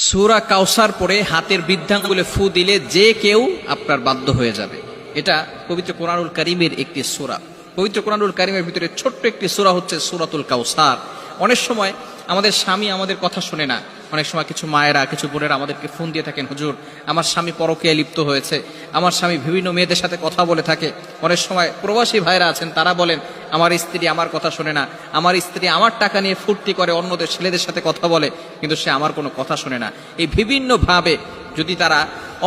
সূরা কাউসার পড়ে হাতের বৃদ্ধাঙ্গুলে ফু দিলে যে কেউ আপনার বাধ্য হয়ে যাবে। এটা পবিত্র কোরআনুল কারীমের একটি সূরা। পবিত্র কোরআনুল কারীমের ভিতরে ছোট্ট একটি সূরা হচ্ছে সূরাতুল কাউসার। অনেক সময় আমাদের স্বামী আমাদের কথা শোনে না। অনেক সময় কিছু মায়েরা, কিছু বোনেরা আমাদেরকে ফোন দিয়ে থাকেন, হুজুর আমার স্বামী পরকীয়ায় লিপ্ত হয়েছে, আমার স্বামী বিভিন্ন মেয়েদের সাথে কথা বলে থাকে। অনেক সময় প্রবাসী ভাইরা আছেন, তারা বলেন আমার স্ত্রী আমার কথা শোনে না, আমার স্ত্রী আমার টাকা নিয়ে ফুর্তি করে অন্যদের ছেলেদের সাথে কথা বলে, কিন্তু সে আমার কোনো কথা শোনে না। এই বিভিন্নভাবে যদি তারা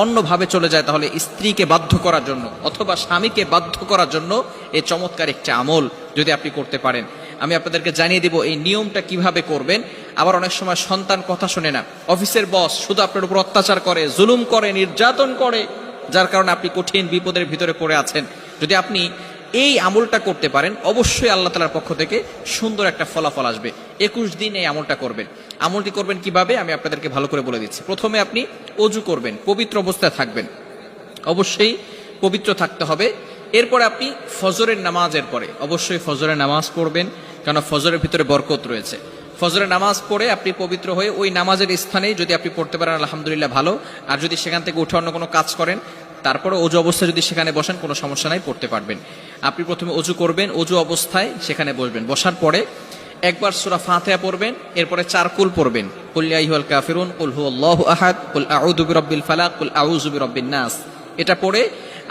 অন্যভাবে চলে যায়, তাহলে স্ত্রীকে বাধ্য করার জন্য অথবা স্বামীকে বাধ্য করার জন্য এই চমৎকার একটি আমল যদি আপনি করতে পারেন, আমি আপনাদেরকে জানিয়ে দিব এই নিয়মটা কিভাবে করবেন। আবার অনেক সময় সন্তান কথা শোনে না, অফিসের বস শুধু আপনার উপর অত্যাচার করে, জুলুম করে, নির্যাতন করে, যার কারণে আপনি কঠিন বিপদের ভিতরে পড়ে আছেন। যদি আপনি এই আমলটা করতে পারেন, অবশ্যই আল্লাহ তাআলার পক্ষ থেকে সুন্দর একটা ফলাফল আসবে। 21 দিন এই আমলটা করবেন। আমলটি করবেন কিভাবে আমি আপনাদেরকে ভালো করে বলে দিচ্ছি। প্রথমে আপনি ওযু করবেন, পবিত্র অবস্থায় থাকবেন, অবশ্যই পবিত্র থাকতে হবে। এরপরে আপনি ফজরের নামাজের পরে অবশ্যই ফজরের নামাজ পড়বেন, কারণ ফজরের ভিতরে বরকত রয়েছে। ফজরের নামাজ পড়ে আপনি পবিত্র হয়ে ওই নামাজের স্থানেই যদি আপনি পড়তে পারেন আলহামদুলিল্লাহ ভালো। আর যদি সেখান থেকে উঠে অন্য কোনো কাজ করেন, তারপরে ওযু অবস্থায় যদি সেখানে বসেন কোনো সমস্যা নাই, পড়তে পারবেন। আপনি প্রথমে ওযু করবেন, ওযু অবস্থায় সেখানে বসবেন। বসার পরে একবার সূরা ফাতিহা পড়বেন, এরপরে 4 কুল পড়বেন, কুল ইয়া আইয়ুহাল কাফিরুন, কুল হুয়াল্লাহু আহাদ, কুল আউযু বিরাব্বিল ফালাক, কুল আউযু বিরাব্বিন নাস। এটা পড়ে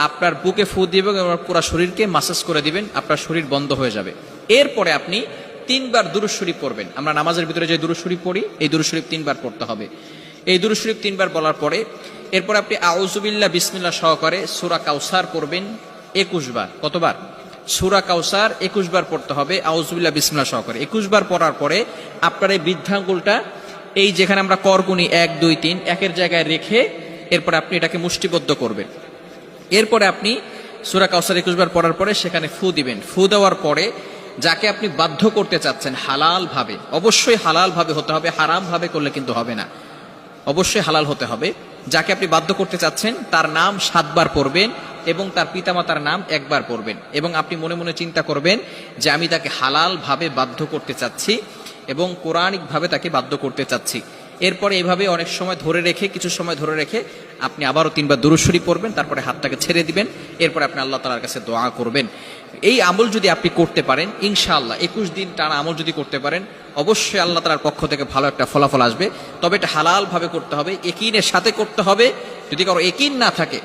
আপনার বুকে ফু দিবেন এবং পুরো শরীরকে মাসাজ করে দিবেন, আপনার শরীর বন্ধ হয়ে যাবে। এরপরে আপনি 3 বার দুরূদ শরীফ পড়বেন। আমরা নামাজের ভিতরে যে দুরূদ শরীফ পড়ি, এই দুরূদ শরীফ 3 বার পড়তে হবে। এই দুরূদ শরীফ 3 বার বলার পরে এরপর আপনি আউযু বিল্লাহ বিসমিল্লাহ সহকারে সূরা কাউসার পড়বেন 21 বার। কতবার? সূরা কাউসার 21 বার পড়তে হবে আউযু বিল্লাহ বিসমিল্লাহ সহকারে। 21 বার পড়ার পরে আপনার এই বৃদ্ধাঙ্গুলটা এই যেখানে আমরা করগুনি 1 2 3 একের জায়গায় রেখে এরপর আপনি এটাকে মুষ্টিবদ্ধ করবেন। এরপরে আপনি সূরা কাউসার 21 বার পড়ার পরে সেখানে ফু দিবেন। ফু দেওয়ার পরে যাকে আপনি বাধ্য করতে চাচ্ছেন হালাল ভাবে, অবশ্যই হালাল ভাবে হতে হবে, হারাম ভাবে করলে কিন্তু হবে না, অবশ্যই হালাল হতে হবে। যাকে আপনি বাধ্য করতে চাচ্ছেন তার নাম 7 বার পড়বেন এবং তার পিতামাতার নাম 1 বার পড়বেন, এবং আপনি মনে মনে চিন্তা করবেন যে আমি তাকে হালাল ভাবে বাধ্য করতে চাচ্ছি এবং কোরআনিক ভাবে তাকে বাধ্য করতে চাচ্ছি। এরপরে এভাবে অনেক সময় ধরে রেখে, কিছু সময় ধরে রেখে আপনি আবারও 3 বার দুরূদ শরীফ পড়বেন, তারপরে হাতটাকে ছেড়ে দিবেন। এরপরে আপনি আল্লাহ তাআলার কাছে দোয়া করবেন। এই আমল যদি আপনি করতে পারেন ইনশাআল্লাহ 21 দিন টানা আমল যদি করতে পারেন, অবশ্যই আল্লাহ তাআলার পক্ষ থেকে ভালো একটা ফলাফল আসবে। তবে এটা হালাল ভাবে করতে হবে, ইয়াকিনের সাথে করতে হবে। যদি কারো ইয়াকিন না থাকে,